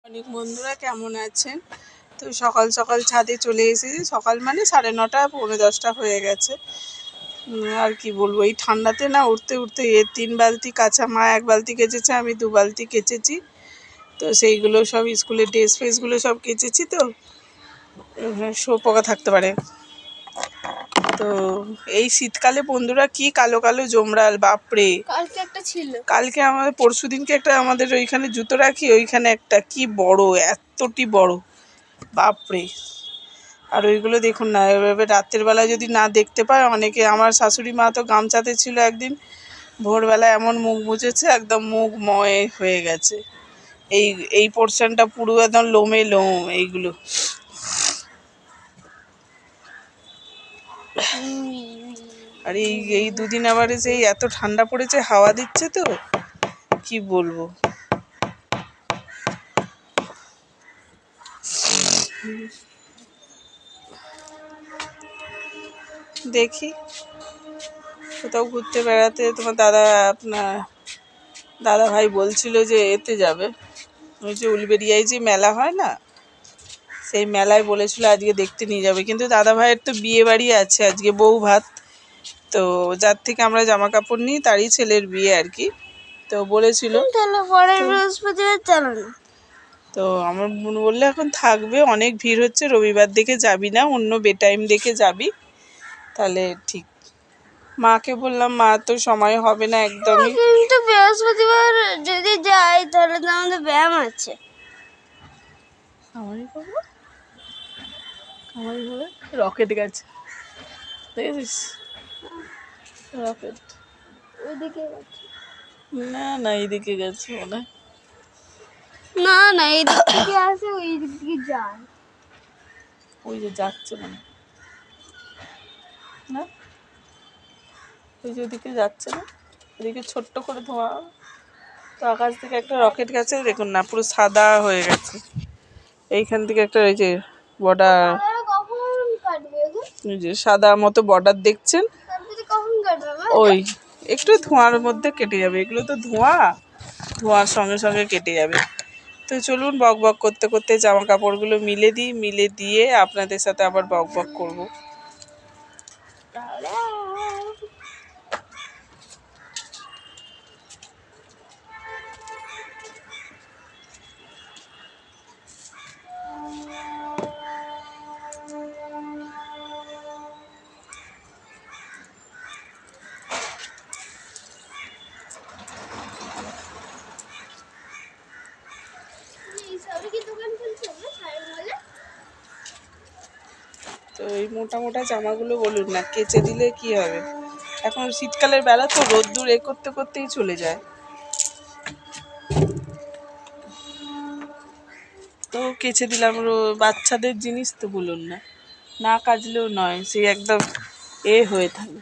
অনেক বন্ধুরা কেমন আছেন? তো সকাল সকাল ছাদে চলে এসেছি। সকাল মানে 9:30 পৌনে 10টা হয়ে গেছে। আর কি বলবো, এই ঠান্ডাতে না উঠতে উঠতে 3 বালতি কাঁচা, মা 1 বালতি কেচেছে, আমি 2 বালতি কেচেছি। তো সেইগুলো সব স্কুলের ড্রেস ফ্রেসগুলো সব কেচেছি। তো শুঁয়োপোকা থাকতে পারে। তো এই শীতকালে বন্ধুরা কি কালো কালো জমরাল, বাপরে! কালকে একটা ছিল, কালকে আমাদের পরশুদিনকে একটা, আমাদের ওইখানে জুতো রাখি ওইখানে একটা, কি বড়, এতটি বড়, বাপরে! আর ওইগুলো দেখুন না, এভাবে রাতের বেলা যদি না দেখতে পায় অনেকে। আমার শাশুড়ি মা তো গামছাতে ছিল একদিন, ভোরবেলা এমন মুখ মুছেছে, একদম মুখ ময় হয়ে গেছে। এই এই পোর্শনটা পুরো একদম লোমে লোম এইগুলো। আর এই দুদিন আবার সেই এত ঠান্ডা পড়েছে, হাওয়া দিচ্ছে, তো কি বলবো। দেখি কোথাও ঘুরতে বেড়াতে। তোমার আপনার দাদা ভাই বলছিল যে এতে যাবে, ওই যে উলবেড়িয়ায় যে মেলা হয় না, সেই মেলায় বলেছিল আজকে দেখতে নিয়ে যাবে। কিন্তু দাদা ভাইয়ের তো বিয়ে বাড়ি আছে আজকে, বউ ভাত। তো যার থেকে আমরা জামা কাপড় নিই তারই ছেলের বিয়ে আর কি। তো বলেছিল তাহলে পরের বৃহস্পতিবার চলো না। তো আমার বোন বললে এখন থাকবে, অনেক ভিড় হচ্ছে, রবিবার দেখে যাবি না, অন্য বেটাইম দেখে যাবি তাহলে ঠিক। মাকে বললাম, মা তো সময় হবে না একদমই। কিন্তু বৃহস্পতিবার যদি যাই তাহলে তো আমাদের ব্যায়াম আছে। কামাই করবো, কামাই হবে। রকেট গেছে, দেখেছিস? রকেট ওইদিকে গেছে। না না, এইদিকে গেছে মনে হয়। না না, এই দিক থেকে আসে, ওই দিক থেকে যায়। ওই যে যাচ্ছে মানে, না ওই যে ওদিকে যাচ্ছে না, ওদিকে ছোট্ট করে ধোঁয়া। তো আকাশ থেকে একটা রকেট গেছে, দেখুন না পুরো সাদা হয়ে গেছে। এইখান থেকে একটা, ওই যে বর্ডার, কখন কাটবে গো? ওই যে সাদা মতো বর্ডার দেখছেন, তারপরে কখন কাটবে? ওই একটু ধোঁয়ার মধ্যে কেটে যাবে। এগুলো তো ধোঁয়া, ধোঁয়ার সঙ্গে সঙ্গে কেটে যাবে। তো চলুন বক বক করতে করতে জামা কাপড়গুলো মিলে দিই, মিলে দিয়ে আপনাদের সাথে আবার বক বক করবো। তো এই মোটা মোটা জামাগুলো বলুন না কেচে দিলে কি হবে? এখন শীতকালের বেলা তো রোদ্দুর এ করতে করতেই চলে যায়। তো কেচে দিলাম, বাচ্চাদের জিনিস তো বলুন না, না কাচলেও নয়, সে একদম এ হয়ে থাকে।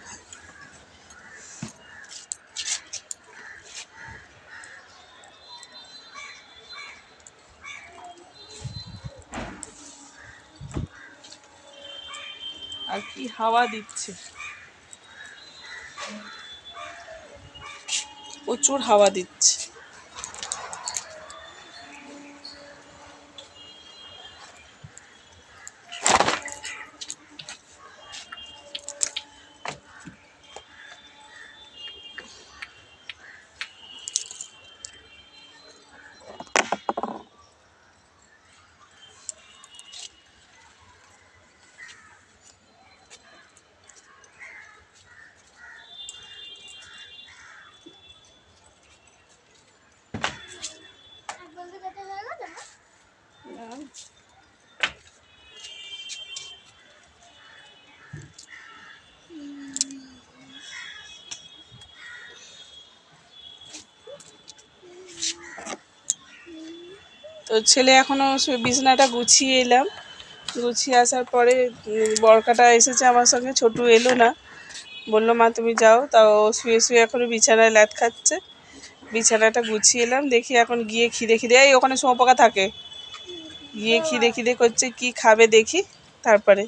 আর কি হাওয়া দিচ্ছে, প্রচুর হাওয়া দিচ্ছে। তো ছেলে এখনো বিছানাটা গুছিয়ে এলাম, গুছিয়ে আসার পরে বরকাটা এসেছে আমার সঙ্গে, ছোটু এলো না, বললো মা তুমি যাও। তাও শুয়ে শুয়ে এখনো বিছানায় ল্যাদ খাচ্ছে। বিছানাটা গুছিয়ে এলাম, দেখি এখন গিয়ে খিদে খিদে, এই ওখানে শুঁয়োপোকা থাকে, গিয়ে খিদে খিদে করছে, কি খাবে দেখি। তারপরে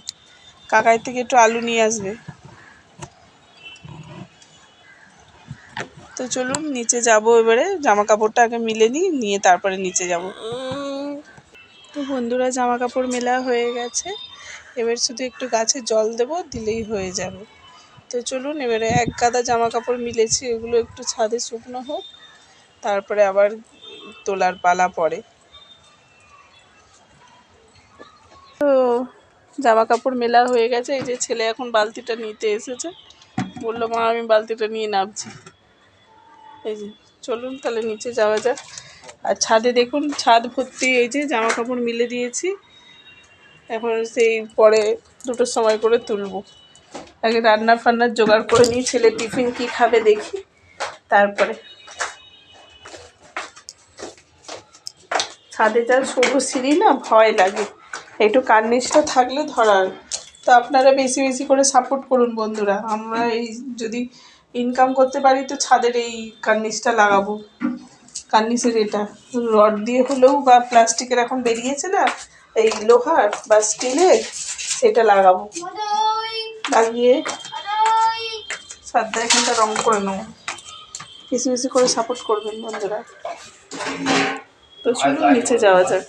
কাকার থেকে একটু আলু নিয়ে আসবে। তো চলুন নিচে যাব, এবারে জামা কাপড়টা আগে মিলে নিই, নিয়ে তারপরে নিচে যাব। তো বন্ধুরা জামা কাপড় মেলা হয়ে গেছে, এবার শুধু একটু গাছে জল দেব, দিলেই হয়ে যাবে। তো চলুন, এবারে এক গাদা জামা কাপড় মিলেছে, এগুলো একটু ছাদে শুকনো হোক, তারপরে আবার তোলার পালা পড়ে। তো জামা কাপড় মেলা হয়ে গেছে, এই যে ছেলে এখন বালতিটা নিতে এসেছে, বললো মা আমি বালতিটা নিয়ে নামছি। এই যে চলুন তাহলে নিচে যাওয়া যাক। আর ছাদে দেখুন, ছাদ ভর্তি এই যে জামা কাপড় মিলে দিয়েছি, এখন সেই পরে দুটোর সময় করে তুলবো। আগে রান্না ফান্নার জোগাড় করে নিই, ছেলে টিফিন কি খাবে দেখি, তারপরে। ছাদে যা সরু সিঁড়ি না, ভয় লাগে, একটু কার্নিশটা থাকলে ধরার। তো আপনারা বেশি বেশি করে সাপোর্ট করুন বন্ধুরা, আমরা এই যদি ইনকাম করতে পারি তো ছাদের এই কার্নিশটা লাগাবো। কার্নিশের এটা রড দিয়ে হলেও বা প্লাস্টিকের এখন বেরিয়েছে না, এই লোহার বা স্টিলের, সেটা লাগাবো। লাগিয়ে ছাদটা এখানটা রং করে নেবো। বেশি বেশি করে সাপোর্ট করবেন বন্ধুরা। তো চলুন নিচে যাওয়া যাক।